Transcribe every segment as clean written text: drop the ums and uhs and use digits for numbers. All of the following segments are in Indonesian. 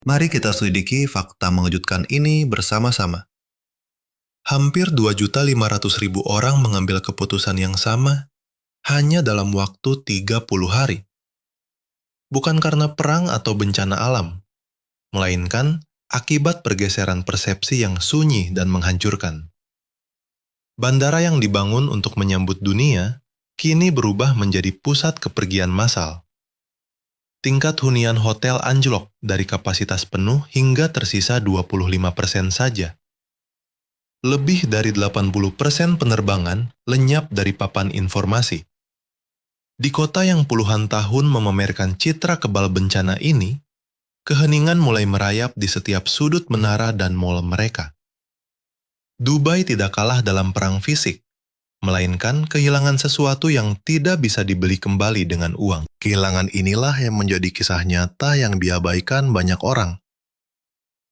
Mari kita selidiki fakta mengejutkan ini bersama-sama. Hampir 2.500.000 orang mengambil keputusan yang sama hanya dalam waktu 30 hari. Bukan karena perang atau bencana alam, melainkan akibat pergeseran persepsi yang sunyi dan menghancurkan. Bandara yang dibangun untuk menyambut dunia kini berubah menjadi pusat kepergian massal. Tingkat hunian hotel anjlok dari kapasitas penuh hingga tersisa 25% saja. Lebih dari 80% penerbangan lenyap dari papan informasi. Di kota yang puluhan tahun memamerkan citra kebal bencana ini, keheningan mulai merayap di setiap sudut menara dan mal mereka. Dubai tidak kalah dalam perang fisik, melainkan kehilangan sesuatu yang tidak bisa dibeli kembali dengan uang. Kehilangan inilah yang menjadi kisah nyata yang diabaikan banyak orang.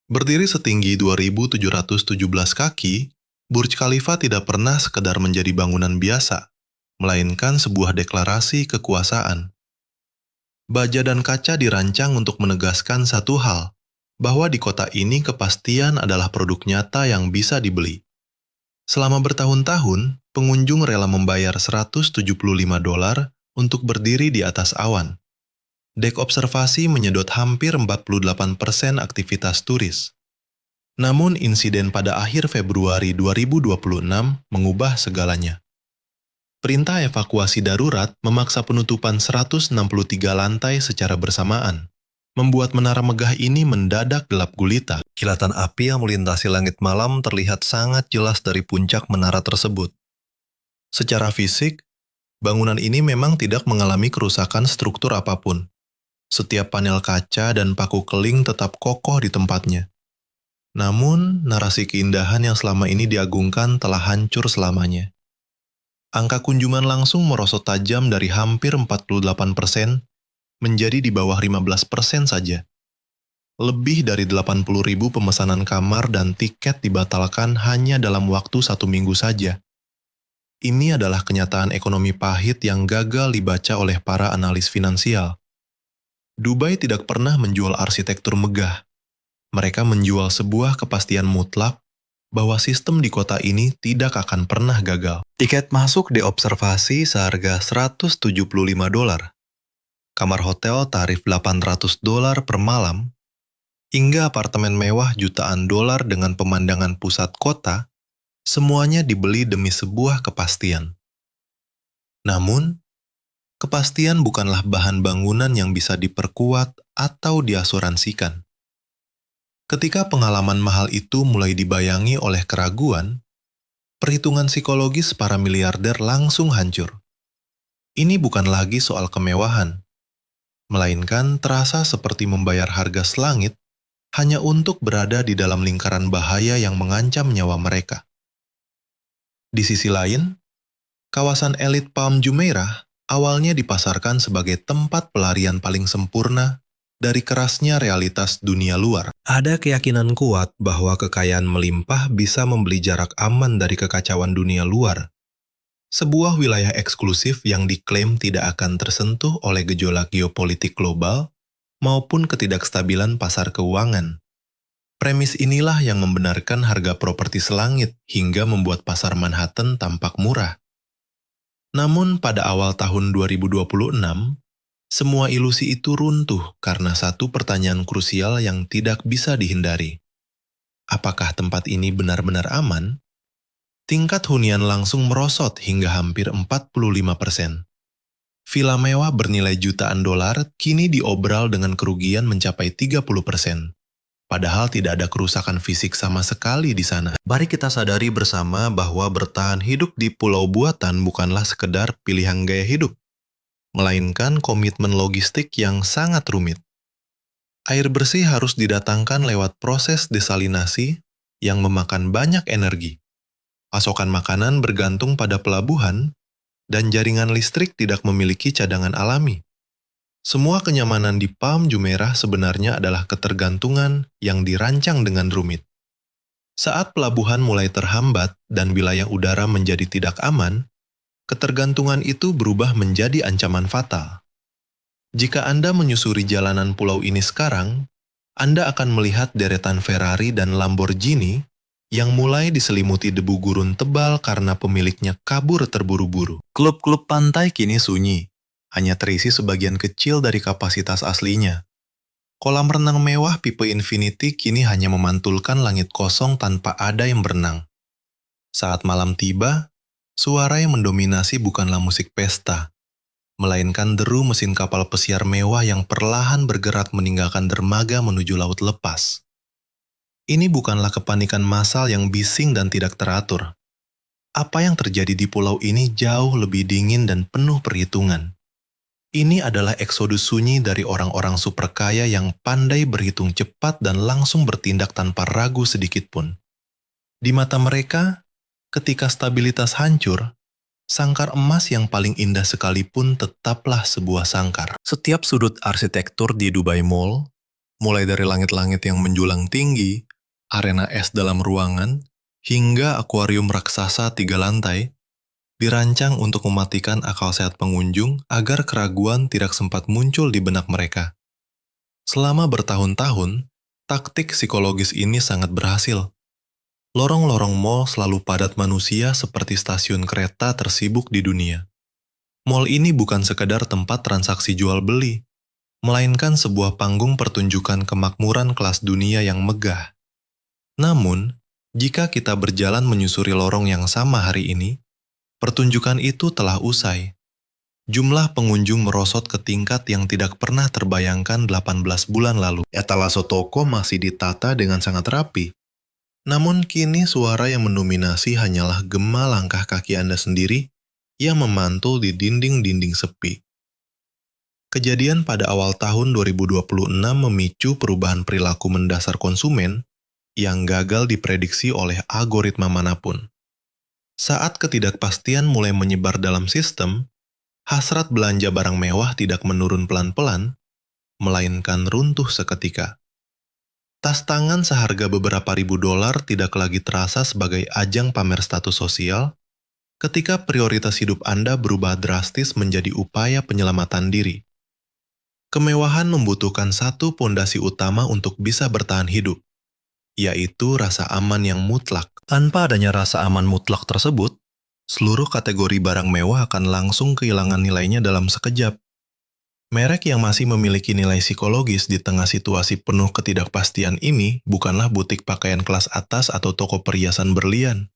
Berdiri setinggi 2.717 kaki, Burj Khalifa tidak pernah sekedar menjadi bangunan biasa, melainkan sebuah deklarasi kekuasaan. Baja dan kaca dirancang untuk menegaskan satu hal, bahwa di kota ini kepastian adalah produk nyata yang bisa dibeli. Selama bertahun-tahun, pengunjung rela membayar $175 untuk berdiri di atas awan. Dek observasi menyedot hampir 48% aktivitas turis. Namun insiden pada akhir Februari 2026 mengubah segalanya. Perintah evakuasi darurat memaksa penutupan 163 lantai secara bersamaan, membuat menara megah ini mendadak gelap gulita. Kilatan api yang melintasi langit malam terlihat sangat jelas dari puncak menara tersebut. Secara fisik, bangunan ini memang tidak mengalami kerusakan struktur apapun. Setiap panel kaca dan paku keling tetap kokoh di tempatnya. Namun, narasi keindahan yang selama ini diagungkan telah hancur selamanya. Angka kunjungan langsung merosot tajam dari hampir 48% menjadi di bawah 15% saja. Lebih dari 80.000 pemesanan kamar dan tiket dibatalkan hanya dalam waktu 1 minggu saja. Ini adalah kenyataan ekonomi pahit yang gagal dibaca oleh para analis finansial. Dubai tidak pernah menjual arsitektur megah. Mereka menjual sebuah kepastian mutlak bahwa sistem di kota ini tidak akan pernah gagal. Tiket masuk di observasi seharga $175. Kamar hotel tarif $800 per malam, hingga apartemen mewah jutaan dolar dengan pemandangan pusat kota, semuanya dibeli demi sebuah kepastian. Namun, kepastian bukanlah bahan bangunan yang bisa diperkuat atau diasuransikan. Ketika pengalaman mahal itu mulai dibayangi oleh keraguan, perhitungan psikologis para miliarder langsung hancur. Ini bukan lagi soal kemewahan, melainkan terasa seperti membayar harga selangit hanya untuk berada di dalam lingkaran bahaya yang mengancam nyawa mereka. Di sisi lain, kawasan elit Palm Jumeirah awalnya dipasarkan sebagai tempat pelarian paling sempurna dari kerasnya realitas dunia luar. Ada keyakinan kuat bahwa kekayaan melimpah bisa membeli jarak aman dari kekacauan dunia luar. Sebuah wilayah eksklusif yang diklaim tidak akan tersentuh oleh gejolak geopolitik global maupun ketidakstabilan pasar keuangan. Premis inilah yang membenarkan harga properti selangit hingga membuat pasar Manhattan tampak murah. Namun pada awal tahun 2026, semua ilusi itu runtuh karena satu pertanyaan krusial yang tidak bisa dihindari. Apakah tempat ini benar-benar aman? Tingkat hunian langsung merosot hingga hampir 45%. Villa mewah bernilai jutaan dolar kini diobral dengan kerugian mencapai 30%. Padahal tidak ada kerusakan fisik sama sekali di sana. Mari kita sadari bersama bahwa bertahan hidup di pulau buatan bukanlah sekedar pilihan gaya hidup, melainkan komitmen logistik yang sangat rumit. Air bersih harus didatangkan lewat proses desalinasi yang memakan banyak energi. Pasokan makanan bergantung pada pelabuhan, dan jaringan listrik tidak memiliki cadangan alami. Semua kenyamanan di Palm Jumeirah sebenarnya adalah ketergantungan yang dirancang dengan rumit. Saat pelabuhan mulai terhambat dan wilayah udara menjadi tidak aman, ketergantungan itu berubah menjadi ancaman fatal. Jika Anda menyusuri jalanan pulau ini sekarang, Anda akan melihat deretan Ferrari dan Lamborghini yang mulai diselimuti debu gurun tebal karena pemiliknya kabur terburu-buru. Klub-klub pantai kini sunyi, hanya terisi sebagian kecil dari kapasitas aslinya. Kolam renang mewah Pipe Infinity kini hanya memantulkan langit kosong tanpa ada yang berenang. Saat malam tiba, suara yang mendominasi bukanlah musik pesta, melainkan deru mesin kapal pesiar mewah yang perlahan bergerak meninggalkan dermaga menuju laut lepas. Ini bukanlah kepanikan massal yang bising dan tidak teratur. Apa yang terjadi di pulau ini jauh lebih dingin dan penuh perhitungan. Ini adalah eksodus sunyi dari orang-orang super kaya yang pandai berhitung cepat dan langsung bertindak tanpa ragu sedikitpun. Di mata mereka, ketika stabilitas hancur, sangkar emas yang paling indah sekalipun tetaplah sebuah sangkar. Setiap sudut arsitektur di Dubai Mall, mulai dari langit-langit yang menjulang tinggi, arena es dalam ruangan, hingga akuarium raksasa 3 lantai, dirancang untuk mematikan akal sehat pengunjung agar keraguan tidak sempat muncul di benak mereka. Selama bertahun-tahun, taktik psikologis ini sangat berhasil. Lorong-lorong mall selalu padat manusia seperti stasiun kereta tersibuk di dunia. Mall ini bukan sekedar tempat transaksi jual-beli, melainkan sebuah panggung pertunjukan kemakmuran kelas dunia yang megah. Namun, jika kita berjalan menyusuri lorong yang sama hari ini, pertunjukan itu telah usai. Jumlah pengunjung merosot ke tingkat yang tidak pernah terbayangkan 18 bulan lalu. Etalase toko masih ditata dengan sangat rapi. Namun kini suara yang mendominasi hanyalah gema langkah kaki Anda sendiri yang memantul di dinding-dinding sepi. Kejadian pada awal tahun 2026 memicu perubahan perilaku mendasar konsumen yang gagal diprediksi oleh algoritma manapun. Saat ketidakpastian mulai menyebar dalam sistem, hasrat belanja barang mewah tidak menurun pelan-pelan, melainkan runtuh seketika. Tas tangan seharga beberapa ribu dolar tidak lagi terasa sebagai ajang pamer status sosial, ketika prioritas hidup Anda berubah drastis menjadi upaya penyelamatan diri. Kemewahan membutuhkan satu pondasi utama untuk bisa bertahan hidup, yaitu rasa aman yang mutlak. Tanpa adanya rasa aman mutlak tersebut, seluruh kategori barang mewah akan langsung kehilangan nilainya dalam sekejap. Merek yang masih memiliki nilai psikologis di tengah situasi penuh ketidakpastian ini bukanlah butik pakaian kelas atas atau toko perhiasan berlian,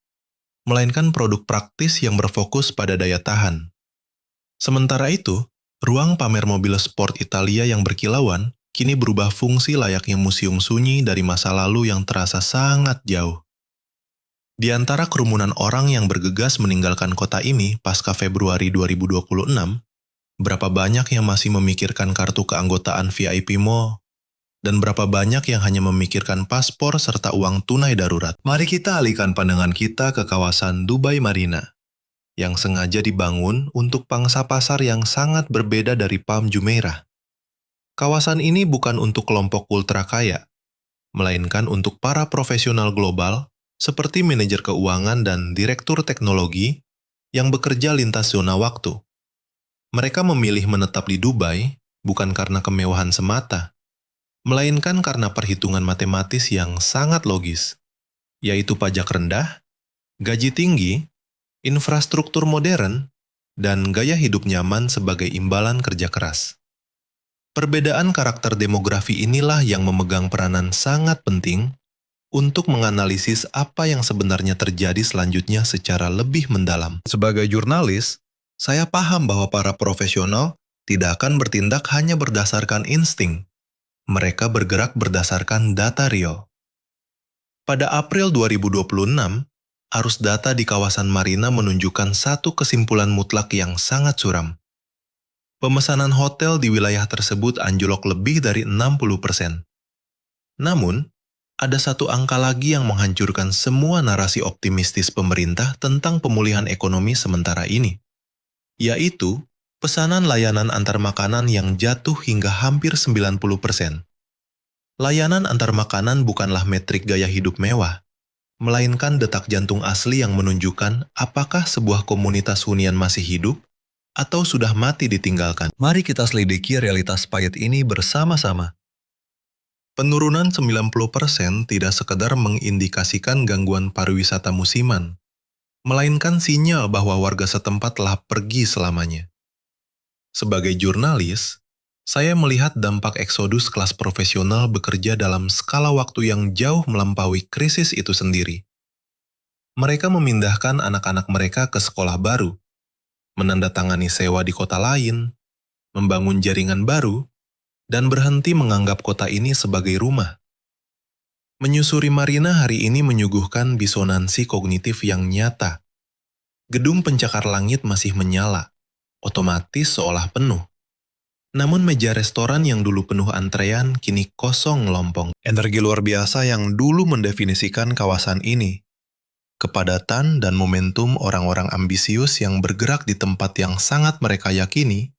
melainkan produk praktis yang berfokus pada daya tahan. Sementara itu, ruang pamer mobil sport Italia yang berkilauan kini berubah fungsi layaknya museum sunyi dari masa lalu yang terasa sangat jauh. Di antara kerumunan orang yang bergegas meninggalkan kota ini pasca Februari 2026, berapa banyak yang masih memikirkan kartu keanggotaan VIP mall, dan berapa banyak yang hanya memikirkan paspor serta uang tunai darurat. Mari kita alihkan pandangan kita ke kawasan Dubai Marina, yang sengaja dibangun untuk pangsa pasar yang sangat berbeda dari Palm Jumeirah. Kawasan ini bukan untuk kelompok ultra kaya, melainkan untuk para profesional global seperti manajer keuangan dan direktur teknologi yang bekerja lintas zona waktu. Mereka memilih menetap di Dubai bukan karena kemewahan semata, melainkan karena perhitungan matematis yang sangat logis, yaitu pajak rendah, gaji tinggi, infrastruktur modern, dan gaya hidup nyaman sebagai imbalan kerja keras. Perbedaan karakter demografi inilah yang memegang peranan sangat penting untuk menganalisis apa yang sebenarnya terjadi selanjutnya secara lebih mendalam. Sebagai jurnalis, saya paham bahwa para profesional tidak akan bertindak hanya berdasarkan insting. Mereka bergerak berdasarkan data real. Pada April 2026, arus data di kawasan Marina menunjukkan satu kesimpulan mutlak yang sangat suram. Pemesanan hotel di wilayah tersebut anjlok lebih dari 60%. Namun, ada satu angka lagi yang menghancurkan semua narasi optimistis pemerintah tentang pemulihan ekonomi sementara ini, yaitu pesanan layanan antar makanan yang jatuh hingga hampir 90%. Layanan antar makanan bukanlah metrik gaya hidup mewah, melainkan detak jantung asli yang menunjukkan apakah sebuah komunitas hunian masih hidup atau sudah mati ditinggalkan. Mari kita selidiki realitas pahit ini bersama-sama. Penurunan 90% tidak sekedar mengindikasikan gangguan pariwisata musiman, melainkan sinyal bahwa warga setempat telah pergi selamanya. Sebagai jurnalis, saya melihat dampak eksodus kelas profesional bekerja dalam skala waktu yang jauh melampaui krisis itu sendiri. Mereka memindahkan anak-anak mereka ke sekolah baru, menandatangani sewa di kota lain, membangun jaringan baru, dan berhenti menganggap kota ini sebagai rumah. Menyusuri Marina hari ini menyuguhkan disonansi kognitif yang nyata. Gedung pencakar langit masih menyala, otomatis seolah penuh. Namun meja restoran yang dulu penuh antrean kini kosong melompong. Energi luar biasa yang dulu mendefinisikan kawasan ini. Kepadatan dan momentum orang-orang ambisius yang bergerak di tempat yang sangat mereka yakini,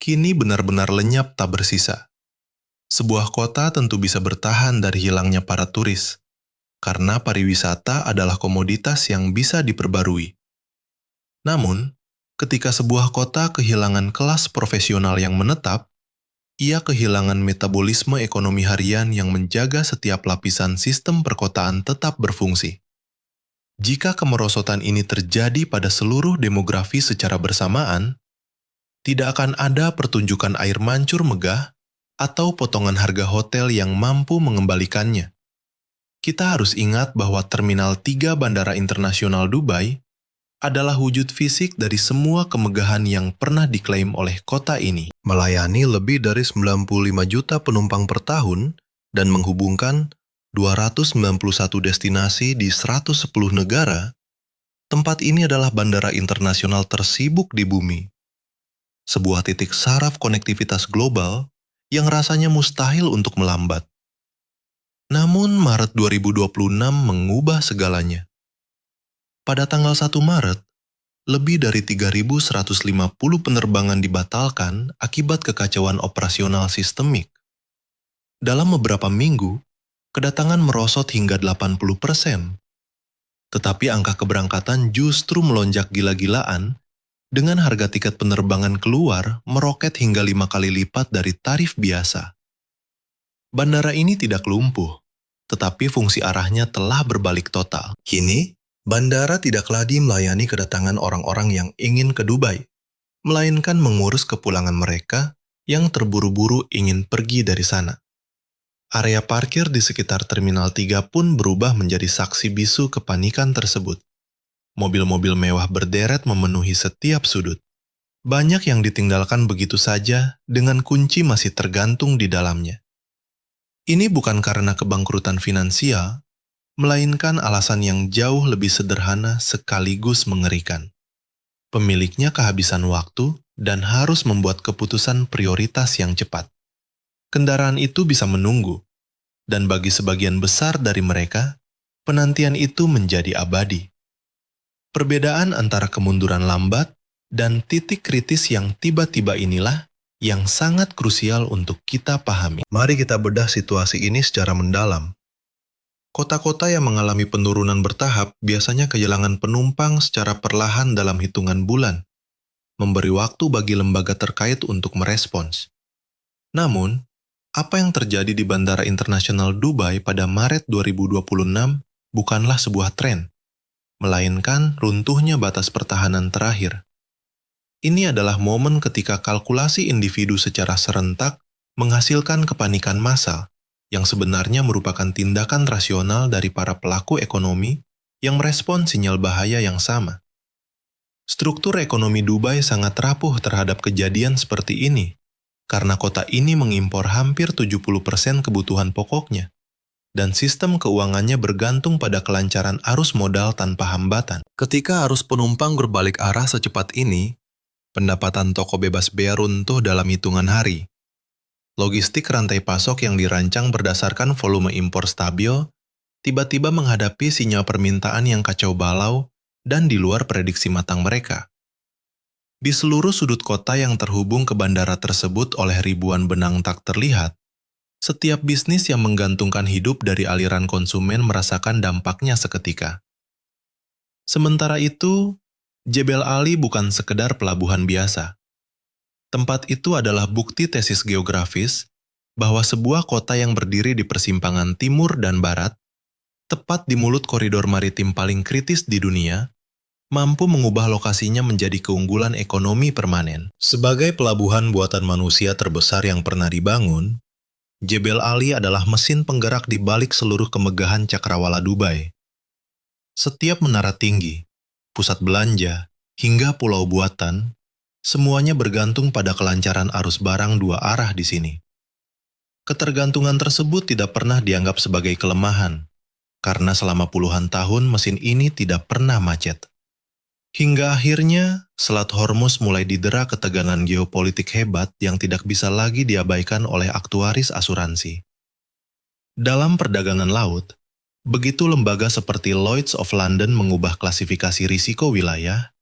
kini benar-benar lenyap tak bersisa. Sebuah kota tentu bisa bertahan dari hilangnya para turis, karena pariwisata adalah komoditas yang bisa diperbarui. Namun, ketika sebuah kota kehilangan kelas profesional yang menetap, ia kehilangan metabolisme ekonomi harian yang menjaga setiap lapisan sistem perkotaan tetap berfungsi. Jika kemerosotan ini terjadi pada seluruh demografi secara bersamaan, tidak akan ada pertunjukan air mancur megah atau potongan harga hotel yang mampu mengembalikannya. Kita harus ingat bahwa Terminal 3 Bandara Internasional Dubai adalah wujud fisik dari semua kemegahan yang pernah diklaim oleh kota ini. Melayani lebih dari 95 juta penumpang per tahun dan menghubungkan 291 destinasi di 110 negara, tempat ini adalah bandara internasional tersibuk di bumi. Sebuah titik saraf konektivitas global yang rasanya mustahil untuk melambat. Namun Maret 2026 mengubah segalanya. Pada tanggal 1 Maret, lebih dari 3.150 penerbangan dibatalkan akibat kekacauan operasional sistemik. Dalam beberapa minggu, kedatangan merosot hingga 80%. Tetapi angka keberangkatan justru melonjak gila-gilaan dengan harga tiket penerbangan keluar meroket hingga 5 kali lipat dari tarif biasa. Bandara ini tidak lumpuh, tetapi fungsi arahnya telah berbalik total. Kini, bandara tidak lagi melayani kedatangan orang-orang yang ingin ke Dubai, melainkan mengurus kepulangan mereka yang terburu-buru ingin pergi dari sana. Area parkir di sekitar Terminal 3 pun berubah menjadi saksi bisu kepanikan tersebut. Mobil-mobil mewah berderet memenuhi setiap sudut. Banyak yang ditinggalkan begitu saja dengan kunci masih tergantung di dalamnya. Ini bukan karena kebangkrutan finansial, melainkan alasan yang jauh lebih sederhana sekaligus mengerikan. Pemiliknya kehabisan waktu dan harus membuat keputusan prioritas yang cepat. Kendaraan itu bisa menunggu, dan bagi sebagian besar dari mereka, penantian itu menjadi abadi. Perbedaan antara kemunduran lambat dan titik kritis yang tiba-tiba inilah yang sangat krusial untuk kita pahami. Mari kita bedah situasi ini secara mendalam. Kota-kota yang mengalami penurunan bertahap biasanya kehilangan penumpang secara perlahan dalam hitungan bulan, memberi waktu bagi lembaga terkait untuk merespons. Namun, apa yang terjadi di Bandara Internasional Dubai pada Maret 2026 bukanlah sebuah tren, melainkan runtuhnya batas pertahanan terakhir. Ini adalah momen ketika kalkulasi individu secara serentak menghasilkan kepanikan massal, yang sebenarnya merupakan tindakan rasional dari para pelaku ekonomi yang merespon sinyal bahaya yang sama. Struktur ekonomi Dubai sangat rapuh terhadap kejadian seperti ini, karena kota ini mengimpor hampir 70% kebutuhan pokoknya, dan sistem keuangannya bergantung pada kelancaran arus modal tanpa hambatan. Ketika arus penumpang berbalik arah secepat ini, pendapatan toko bebas bea runtuh dalam hitungan hari. Logistik rantai pasok yang dirancang berdasarkan volume impor stabil, tiba-tiba menghadapi sinyal permintaan yang kacau balau dan di luar prediksi matang mereka. Di seluruh sudut kota yang terhubung ke bandara tersebut oleh ribuan benang tak terlihat, setiap bisnis yang menggantungkan hidup dari aliran konsumen merasakan dampaknya seketika. Sementara itu, Jebel Ali bukan sekedar pelabuhan biasa. Tempat itu adalah bukti tesis geografis bahwa sebuah kota yang berdiri di persimpangan timur dan barat, tepat di mulut koridor maritim paling kritis di dunia, mampu mengubah lokasinya menjadi keunggulan ekonomi permanen. Sebagai pelabuhan buatan manusia terbesar yang pernah dibangun, Jebel Ali adalah mesin penggerak di balik seluruh kemegahan cakrawala Dubai. Setiap menara tinggi, pusat belanja, hingga pulau buatan, semuanya bergantung pada kelancaran arus barang dua arah di sini. Ketergantungan tersebut tidak pernah dianggap sebagai kelemahan, karena selama puluhan tahun mesin ini tidak pernah macet. Hingga akhirnya, Selat Hormuz mulai didera ketegangan geopolitik hebat yang tidak bisa lagi diabaikan oleh aktuaris asuransi. Dalam perdagangan laut, begitu lembaga seperti Lloyd's of London mengubah klasifikasi risiko wilayah,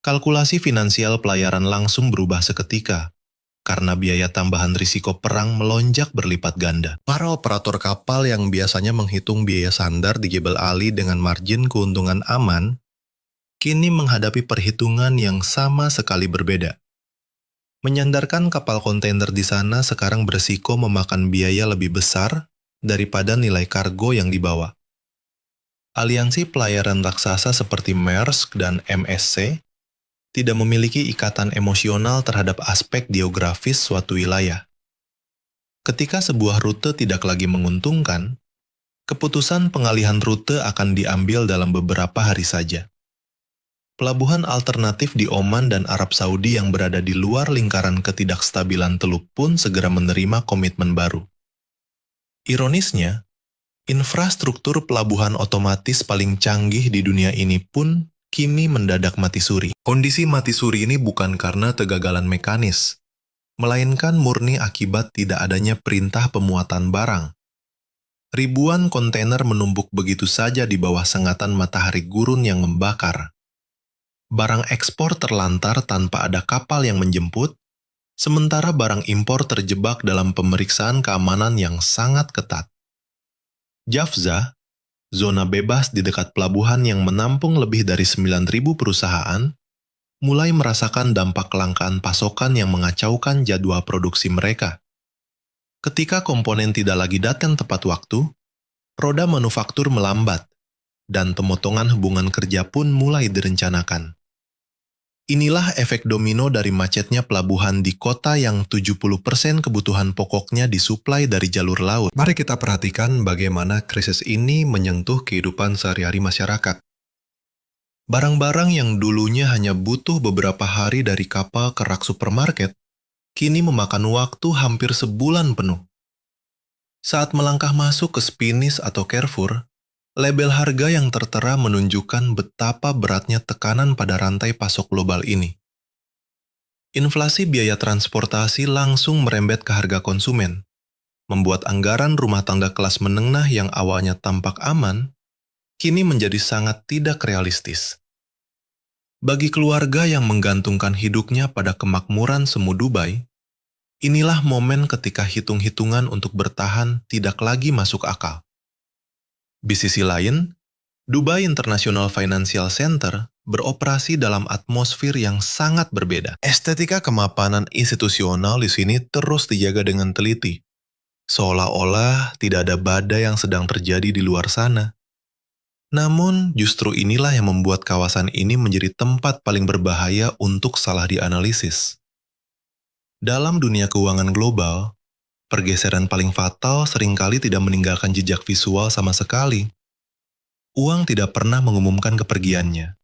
kalkulasi finansial pelayaran langsung berubah seketika, karena biaya tambahan risiko perang melonjak berlipat ganda. Para operator kapal yang biasanya menghitung biaya sandar di Jebel Ali dengan margin keuntungan aman, kini menghadapi perhitungan yang sama sekali berbeda. Menyandarkan kapal kontainer di sana sekarang beresiko memakan biaya lebih besar daripada nilai kargo yang dibawa. Aliansi pelayaran raksasa seperti Maersk dan MSC tidak memiliki ikatan emosional terhadap aspek geografis suatu wilayah. Ketika sebuah rute tidak lagi menguntungkan, keputusan pengalihan rute akan diambil dalam beberapa hari saja. Pelabuhan alternatif di Oman dan Arab Saudi yang berada di luar lingkaran ketidakstabilan Teluk pun segera menerima komitmen baru. Ironisnya, infrastruktur pelabuhan otomatis paling canggih di dunia ini pun kini mendadak mati suri. Kondisi mati suri ini bukan karena kegagalan mekanis, melainkan murni akibat tidak adanya perintah pemuatan barang. Ribuan kontainer menumpuk begitu saja di bawah sengatan matahari gurun yang membakar. Barang ekspor terlantar tanpa ada kapal yang menjemput, sementara barang impor terjebak dalam pemeriksaan keamanan yang sangat ketat. Jafza, zona bebas di dekat pelabuhan yang menampung lebih dari 9.000 perusahaan, mulai merasakan dampak kelangkaan pasokan yang mengacaukan jadwal produksi mereka. Ketika komponen tidak lagi datang tepat waktu, roda manufaktur melambat, dan pemotongan hubungan kerja pun mulai direncanakan. Inilah efek domino dari macetnya pelabuhan di kota yang 70% kebutuhan pokoknya disuplai dari jalur laut. Mari kita perhatikan bagaimana krisis ini menyentuh kehidupan sehari-hari masyarakat. Barang-barang yang dulunya hanya butuh beberapa hari dari kapal ke rak supermarket, kini memakan waktu hampir sebulan penuh. Saat melangkah masuk ke Spinneys atau Carrefour, label harga yang tertera menunjukkan betapa beratnya tekanan pada rantai pasok global ini. Inflasi biaya transportasi langsung merembet ke harga konsumen, membuat anggaran rumah tangga kelas menengah yang awalnya tampak aman, kini menjadi sangat tidak realistis. Bagi keluarga yang menggantungkan hidupnya pada kemakmuran semu Dubai, inilah momen ketika hitung-hitungan untuk bertahan tidak lagi masuk akal. Di sisi lain, Dubai International Financial Center beroperasi dalam atmosfer yang sangat berbeda. Estetika kemapanan institusional di sini terus dijaga dengan teliti, seolah-olah tidak ada badai yang sedang terjadi di luar sana. Namun, justru inilah yang membuat kawasan ini menjadi tempat paling berbahaya untuk salah dianalisis. Dalam dunia keuangan global, pergeseran paling fatal seringkali tidak meninggalkan jejak visual sama sekali. Uang tidak pernah mengumumkan kepergiannya.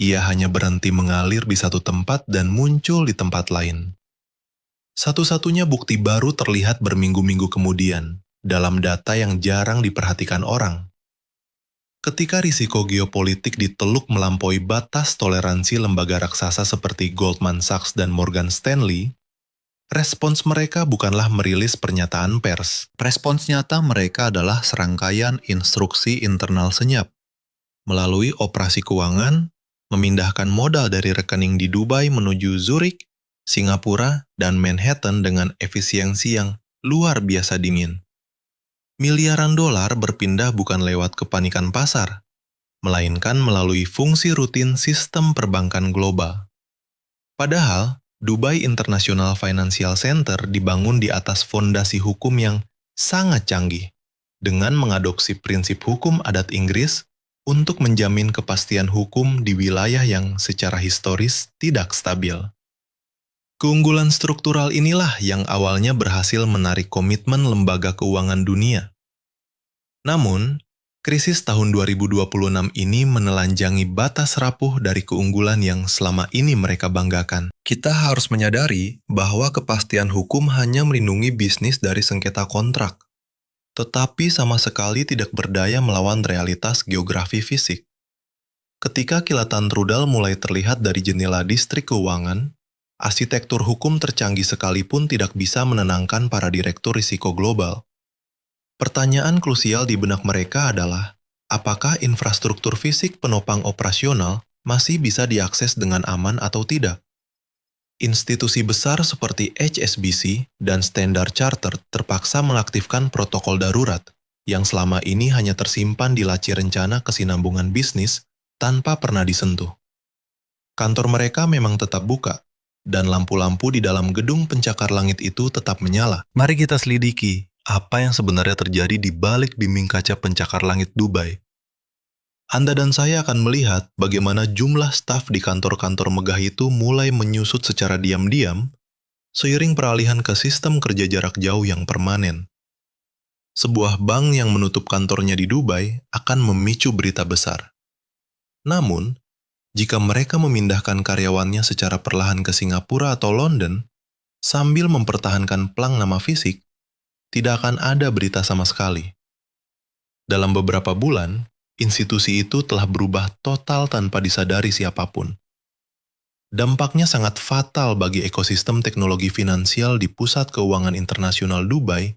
Ia hanya berhenti mengalir di satu tempat dan muncul di tempat lain. Satu-satunya bukti baru terlihat berminggu-minggu kemudian, dalam data yang jarang diperhatikan orang. Ketika risiko geopolitik diteluk melampaui batas toleransi lembaga raksasa seperti Goldman Sachs dan Morgan Stanley, respons mereka bukanlah merilis pernyataan pers. Respons nyata mereka adalah serangkaian instruksi internal senyap. Melalui operasi keuangan, memindahkan modal dari rekening di Dubai menuju Zurich, Singapura, dan Manhattan dengan efisiensi yang luar biasa dingin. Miliaran dolar berpindah bukan lewat kepanikan pasar, melainkan melalui fungsi rutin sistem perbankan global. Padahal, Dubai International Financial Center dibangun di atas fondasi hukum yang sangat canggih, dengan mengadopsi prinsip hukum adat Inggris untuk menjamin kepastian hukum di wilayah yang secara historis tidak stabil. Keunggulan struktural inilah yang awalnya berhasil menarik komitmen lembaga keuangan dunia. Namun, krisis tahun 2026 ini menelanjangi batas rapuh dari keunggulan yang selama ini mereka banggakan. Kita harus menyadari bahwa kepastian hukum hanya melindungi bisnis dari sengketa kontrak, tetapi sama sekali tidak berdaya melawan realitas geografi fisik. Ketika kilatan rudal mulai terlihat dari jendela distrik keuangan, arsitektur hukum tercanggih sekalipun tidak bisa menenangkan para direktur risiko global. Pertanyaan krusial di benak mereka adalah, apakah infrastruktur fisik penopang operasional masih bisa diakses dengan aman atau tidak? Institusi besar seperti HSBC dan Standard Chartered terpaksa mengaktifkan protokol darurat yang selama ini hanya tersimpan di laci rencana kesinambungan bisnis tanpa pernah disentuh. Kantor mereka memang tetap buka, dan lampu-lampu di dalam gedung pencakar langit itu tetap menyala. Mari kita selidiki apa yang sebenarnya terjadi di balik dinding kaca pencakar langit Dubai. Anda dan saya akan melihat bagaimana jumlah staf di kantor-kantor megah itu mulai menyusut secara diam-diam seiring peralihan ke sistem kerja jarak jauh yang permanen. Sebuah bank yang menutup kantornya di Dubai akan memicu berita besar. Namun, jika mereka memindahkan karyawannya secara perlahan ke Singapura atau London, sambil mempertahankan plang nama fisik, tidak akan ada berita sama sekali. Dalam beberapa bulan, institusi itu telah berubah total tanpa disadari siapapun. Dampaknya sangat fatal bagi ekosistem teknologi finansial di pusat keuangan internasional Dubai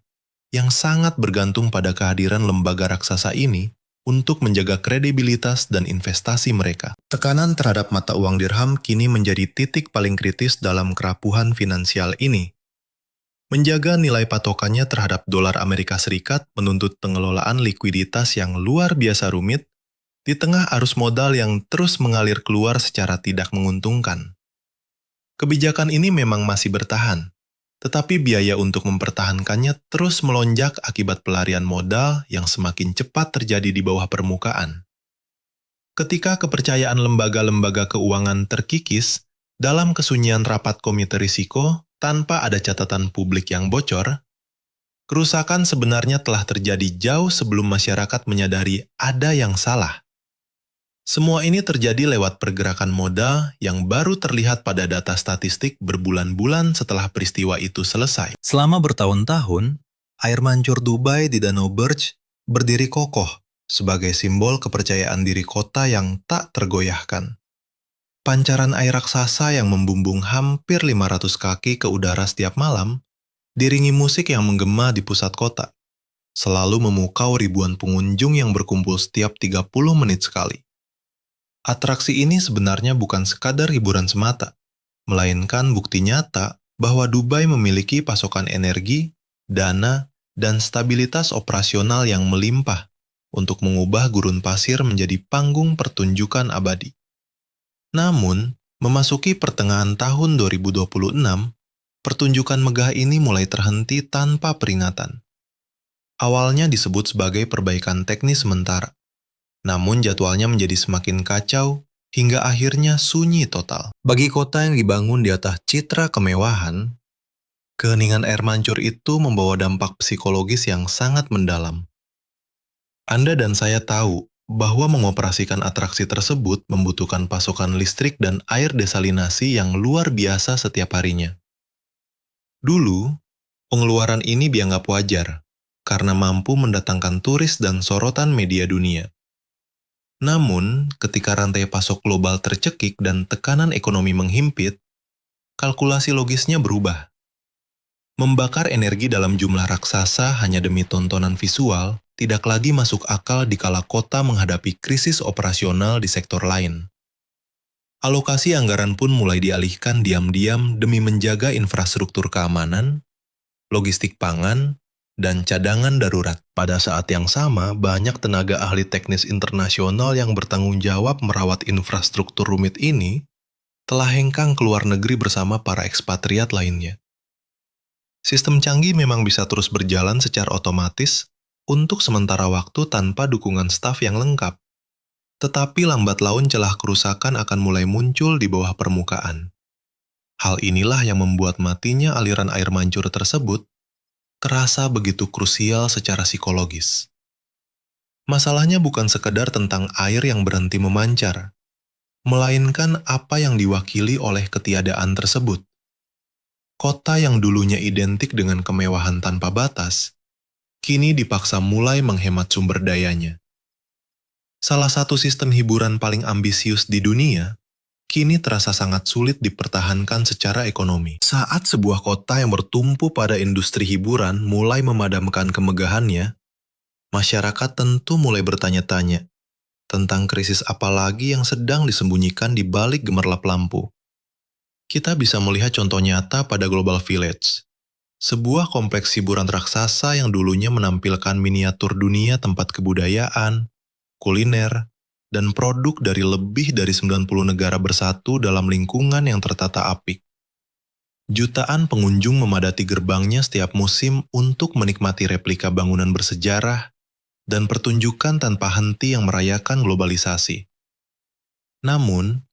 yang sangat bergantung pada kehadiran lembaga raksasa ini untuk menjaga kredibilitas dan investasi mereka. Tekanan terhadap mata uang dirham kini menjadi titik paling kritis dalam kerapuhan finansial ini. Menjaga nilai patokannya terhadap dolar Amerika Serikat menuntut pengelolaan likuiditas yang luar biasa rumit di tengah arus modal yang terus mengalir keluar secara tidak menguntungkan. Kebijakan ini memang masih bertahan, tetapi biaya untuk mempertahankannya terus melonjak akibat pelarian modal yang semakin cepat terjadi di bawah permukaan. Ketika kepercayaan lembaga-lembaga keuangan terkikis dalam kesunyian rapat komite risiko tanpa ada catatan publik yang bocor, kerusakan sebenarnya telah terjadi jauh sebelum masyarakat menyadari ada yang salah. Semua ini terjadi lewat pergerakan modal yang baru terlihat pada data statistik berbulan-bulan setelah peristiwa itu selesai. Selama bertahun-tahun, air mancur Dubai di Danau Burj berdiri kokoh sebagai simbol kepercayaan diri kota yang tak tergoyahkan. Pancaran air raksasa yang membumbung hampir 500 kaki ke udara setiap malam, diringi musik yang menggema di pusat kota, selalu memukau ribuan pengunjung yang berkumpul setiap 30 menit sekali. Atraksi ini sebenarnya bukan sekadar hiburan semata, melainkan bukti nyata bahwa Dubai memiliki pasokan energi, dana, dan stabilitas operasional yang melimpah untuk mengubah gurun pasir menjadi panggung pertunjukan abadi. Namun, memasuki pertengahan tahun 2026, pertunjukan megah ini mulai terhenti tanpa peringatan. Awalnya disebut sebagai perbaikan teknis sementara, namun jadwalnya menjadi semakin kacau hingga akhirnya sunyi total. Bagi kota yang dibangun di atas citra kemewahan, keheningan air mancur itu membawa dampak psikologis yang sangat mendalam. Anda dan saya tahu bahwa mengoperasikan atraksi tersebut membutuhkan pasokan listrik dan air desalinasi yang luar biasa setiap harinya. Dulu, pengeluaran ini dianggap wajar karena mampu mendatangkan turis dan sorotan media dunia. Namun, ketika rantai pasok global tercekik dan tekanan ekonomi menghimpit, kalkulasi logisnya berubah. Membakar energi dalam jumlah raksasa hanya demi tontonan visual tidak lagi masuk akal dikala kota menghadapi krisis operasional di sektor lain. Alokasi anggaran pun mulai dialihkan diam-diam demi menjaga infrastruktur keamanan, logistik pangan, dan cadangan darurat. Pada saat yang sama, banyak tenaga ahli teknis internasional yang bertanggung jawab merawat infrastruktur rumit ini telah hengkang ke luar negeri bersama para ekspatriat lainnya. Sistem canggih memang bisa terus berjalan secara otomatis untuk sementara waktu tanpa dukungan staf yang lengkap. Tetapi lambat laun celah kerusakan akan mulai muncul di bawah permukaan. Hal inilah yang membuat matinya aliran air mancur tersebut terasa begitu krusial secara psikologis. Masalahnya bukan sekedar tentang air yang berhenti memancar, melainkan apa yang diwakili oleh ketiadaan tersebut. Kota yang dulunya identik dengan kemewahan tanpa batas, kini dipaksa mulai menghemat sumber dayanya. Salah satu sistem hiburan paling ambisius di dunia, kini terasa sangat sulit dipertahankan secara ekonomi. Saat sebuah kota yang bertumpu pada industri hiburan mulai memadamkan kemegahannya, masyarakat tentu mulai bertanya-tanya tentang krisis apa lagi yang sedang disembunyikan di balik gemerlap lampu. Kita bisa melihat contoh nyata pada Global Village, sebuah kompleks hiburan raksasa yang dulunya menampilkan miniatur dunia tempat kebudayaan, kuliner, dan produk dari lebih dari 90 negara bersatu dalam lingkungan yang tertata apik. Jutaan pengunjung memadati gerbangnya setiap musim untuk menikmati replika bangunan bersejarah dan pertunjukan tanpa henti yang merayakan globalisasi. Namun,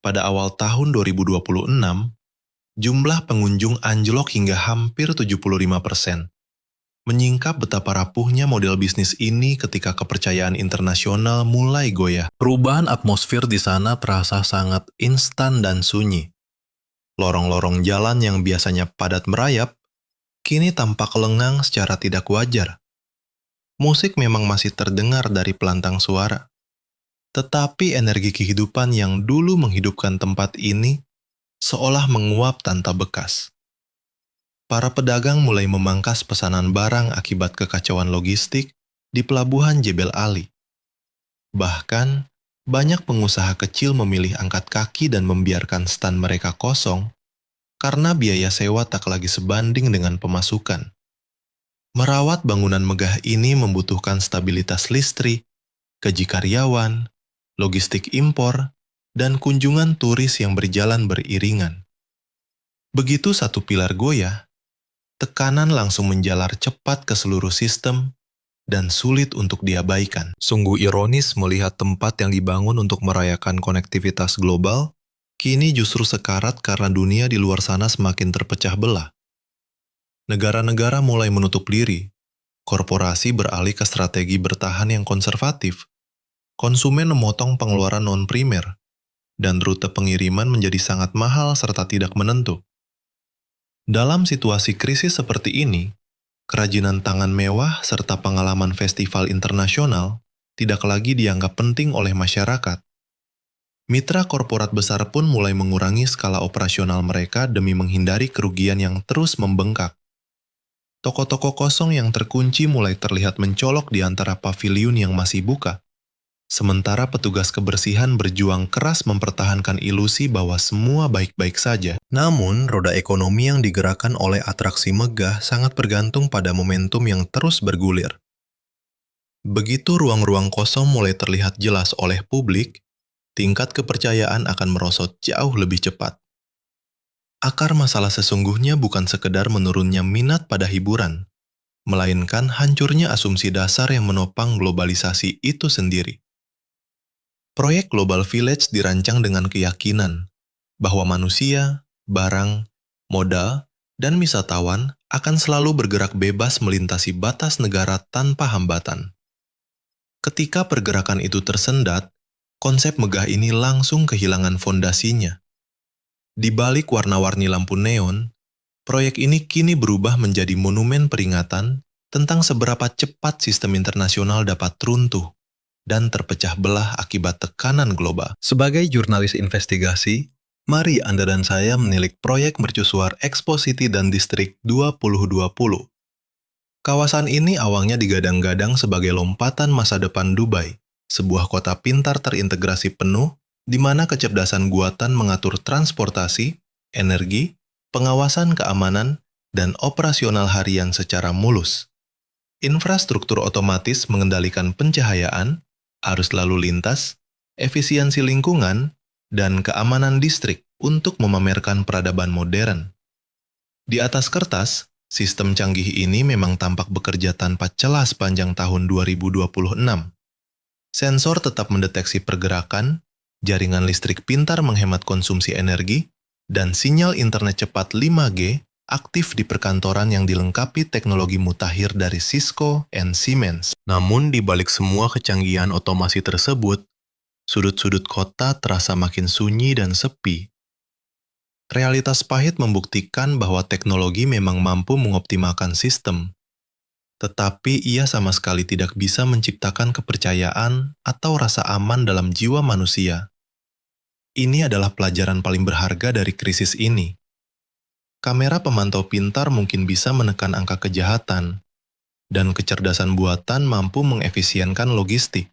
pada awal tahun 2026, jumlah pengunjung anjlok hingga hampir 75%. Menyingkap betapa rapuhnya model bisnis ini ketika kepercayaan internasional mulai goyah. Perubahan atmosfer di sana terasa sangat instan dan sunyi. Lorong-lorong jalan yang biasanya padat merayap, kini tampak lengang secara tidak wajar. Musik memang masih terdengar dari pelantang suara, tetapi energi kehidupan yang dulu menghidupkan tempat ini seolah menguap tanpa bekas. Para pedagang mulai memangkas pesanan barang akibat kekacauan logistik di pelabuhan Jebel Ali. Bahkan, banyak pengusaha kecil memilih angkat kaki dan membiarkan stand mereka kosong karena biaya sewa tak lagi sebanding dengan pemasukan. Merawat bangunan megah ini membutuhkan stabilitas listrik, gaji karyawan, logistik impor, dan kunjungan turis yang berjalan beriringan. Begitu satu pilar goyah, tekanan langsung menjalar cepat ke seluruh sistem dan sulit untuk diabaikan. Sungguh ironis melihat tempat yang dibangun untuk merayakan konektivitas global, kini justru sekarat karena dunia di luar sana semakin terpecah belah. Negara-negara mulai menutup diri, korporasi beralih ke strategi bertahan yang konservatif, konsumen memotong pengeluaran non-primer, dan rute pengiriman menjadi sangat mahal serta tidak menentu. Dalam situasi krisis seperti ini, kerajinan tangan mewah serta pengalaman festival internasional tidak lagi dianggap penting oleh masyarakat. Mitra korporat besar pun mulai mengurangi skala operasional mereka demi menghindari kerugian yang terus membengkak. Toko-toko kosong yang terkunci mulai terlihat mencolok di antara paviliun yang masih buka. Sementara petugas kebersihan berjuang keras mempertahankan ilusi bahwa semua baik-baik saja. Namun, roda ekonomi yang digerakkan oleh atraksi megah sangat bergantung pada momentum yang terus bergulir. Begitu ruang-ruang kosong mulai terlihat jelas oleh publik, tingkat kepercayaan akan merosot jauh lebih cepat. Akar masalah sesungguhnya bukan sekedar menurunnya minat pada hiburan, melainkan hancurnya asumsi dasar yang menopang globalisasi itu sendiri. Proyek Global Village dirancang dengan keyakinan bahwa manusia, barang, modal, dan wisatawan akan selalu bergerak bebas melintasi batas negara tanpa hambatan. Ketika pergerakan itu tersendat, konsep megah ini langsung kehilangan fondasinya. Di balik warna-warni lampu neon, proyek ini kini berubah menjadi monumen peringatan tentang seberapa cepat sistem internasional dapat runtuh dan terpecah belah akibat tekanan global. Sebagai jurnalis investigasi, mari Anda dan saya menilik proyek mercusuar Expo City dan Distrik 2020. Kawasan ini awalnya digadang-gadang sebagai lompatan masa depan Dubai, sebuah kota pintar terintegrasi penuh, di mana kecerdasan buatan mengatur transportasi, energi, pengawasan keamanan, dan operasional harian secara mulus. Infrastruktur otomatis mengendalikan pencahayaan, arus lalu lintas, efisiensi lingkungan, dan keamanan distrik. untuk memamerkan peradaban modern. Di atas kertas, sistem canggih ini memang tampak bekerja tanpa celah sepanjang tahun 2026. Sensor tetap mendeteksi pergerakan, jaringan listrik pintar menghemat konsumsi energi, dan sinyal internet cepat 5G aktif di perkantoran yang dilengkapi teknologi mutakhir dari Cisco and Siemens. Namun di balik semua kecanggihan otomasi tersebut, sudut-sudut kota terasa makin sunyi dan sepi. Realitas pahit membuktikan bahwa teknologi memang mampu mengoptimalkan sistem, tetapi ia sama sekali tidak bisa menciptakan kepercayaan atau rasa aman dalam jiwa manusia. Ini adalah pelajaran paling berharga dari krisis ini. Kamera pemantau pintar mungkin bisa menekan angka kejahatan, dan kecerdasan buatan mampu mengefisienkan logistik.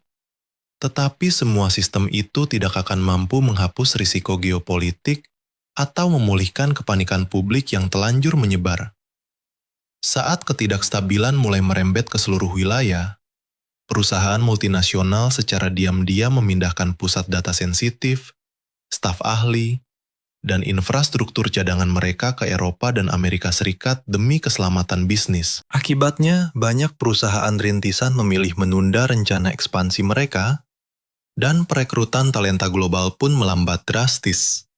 Tetapi semua sistem itu tidak akan mampu menghapus risiko geopolitik atau memulihkan kepanikan publik yang telanjur menyebar. Saat ketidakstabilan mulai merembet ke seluruh wilayah, perusahaan multinasional secara diam-diam memindahkan pusat data sensitif, staf ahli, dan infrastruktur cadangan mereka ke Eropa dan Amerika Serikat demi keselamatan bisnis. Akibatnya, banyak perusahaan rintisan memilih menunda rencana ekspansi mereka, dan perekrutan talenta global pun melambat drastis.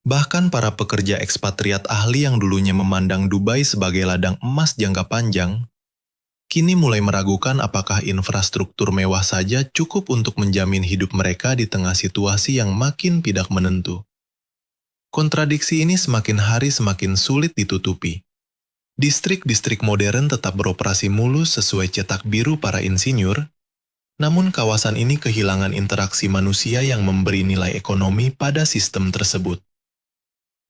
Bahkan para pekerja ekspatriat ahli yang dulunya memandang Dubai sebagai ladang emas jangka panjang, kini mulai meragukan apakah infrastruktur mewah saja cukup untuk menjamin hidup mereka di tengah situasi yang makin tidak menentu. Kontradiksi ini semakin hari semakin sulit ditutupi. Distrik-distrik modern tetap beroperasi mulus sesuai cetak biru para insinyur, namun kawasan ini kehilangan interaksi manusia yang memberi nilai ekonomi pada sistem tersebut.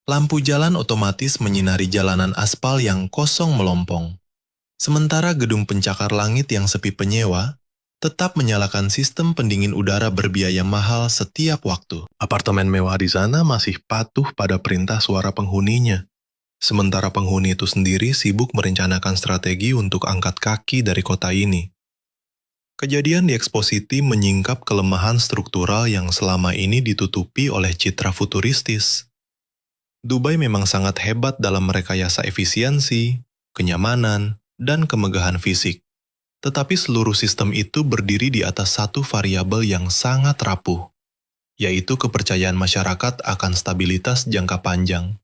Lampu jalan otomatis menyinari jalanan aspal yang kosong melompong. Sementara gedung pencakar langit yang sepi penyewa tetap menyalakan sistem pendingin udara berbiaya mahal setiap waktu. Apartemen mewah di sana masih patuh pada perintah suara penghuninya. Sementara penghuni itu sendiri sibuk merencanakan strategi untuk angkat kaki dari kota ini. Kejadian di Expo City menyingkap kelemahan struktural yang selama ini ditutupi oleh citra futuristis. Dubai memang sangat hebat dalam merekayasa efisiensi, kenyamanan, dan kemegahan fisik. Tetapi seluruh sistem itu berdiri di atas satu variabel yang sangat rapuh, yaitu kepercayaan masyarakat akan stabilitas jangka panjang.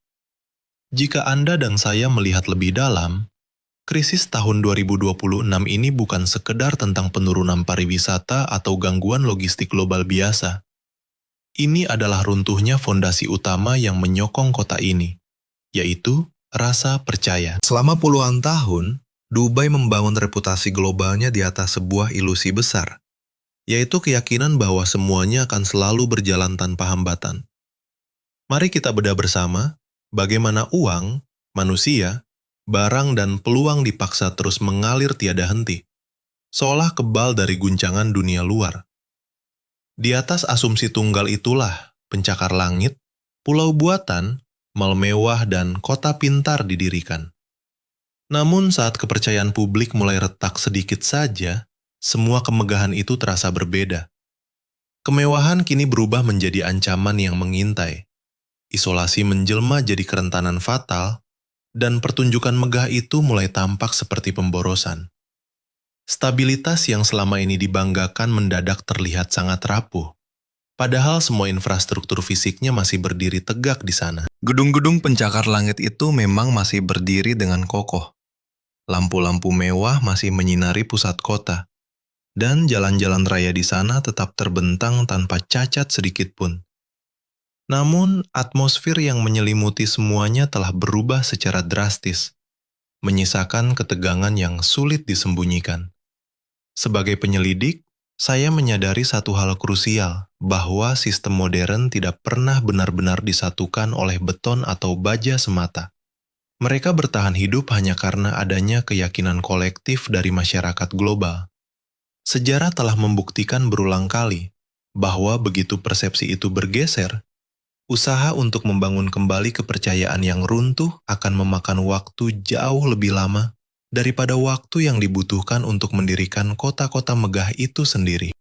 Jika Anda dan saya melihat lebih dalam, krisis tahun 2026 ini bukan sekedar tentang penurunan pariwisata atau gangguan logistik global biasa. Ini adalah runtuhnya fondasi utama yang menyokong kota ini, yaitu rasa percaya. Selama puluhan tahun, Dubai membangun reputasi globalnya di atas sebuah ilusi besar, yaitu keyakinan bahwa semuanya akan selalu berjalan tanpa hambatan. Mari kita bedah bersama bagaimana uang, manusia, barang dan peluang dipaksa terus mengalir tiada henti, seolah kebal dari guncangan dunia luar. Di atas asumsi tunggal itulah pencakar langit, pulau buatan, mal mewah, dan kota pintar didirikan. Namun saat kepercayaan publik mulai retak sedikit saja, semua kemegahan itu terasa berbeda. Kemewahan kini berubah menjadi ancaman yang mengintai. Isolasi menjelma jadi kerentanan fatal, dan pertunjukan megah itu mulai tampak seperti pemborosan. Stabilitas yang selama ini dibanggakan mendadak terlihat sangat rapuh, padahal semua infrastruktur fisiknya masih berdiri tegak di sana. Gedung-gedung pencakar langit itu memang masih berdiri dengan kokoh. Lampu-lampu mewah masih menyinari pusat kota, dan jalan-jalan raya di sana tetap terbentang tanpa cacat sedikit pun. Namun, atmosfer yang menyelimuti semuanya telah berubah secara drastis, menyisakan ketegangan yang sulit disembunyikan. Sebagai penyelidik, saya menyadari satu hal krusial, bahwa sistem modern tidak pernah benar-benar disatukan oleh beton atau baja semata. Mereka bertahan hidup hanya karena adanya keyakinan kolektif dari masyarakat global. Sejarah telah membuktikan berulang kali bahwa begitu persepsi itu bergeser, usaha untuk membangun kembali kepercayaan yang runtuh akan memakan waktu jauh lebih lama daripada waktu yang dibutuhkan untuk mendirikan kota-kota megah itu sendiri.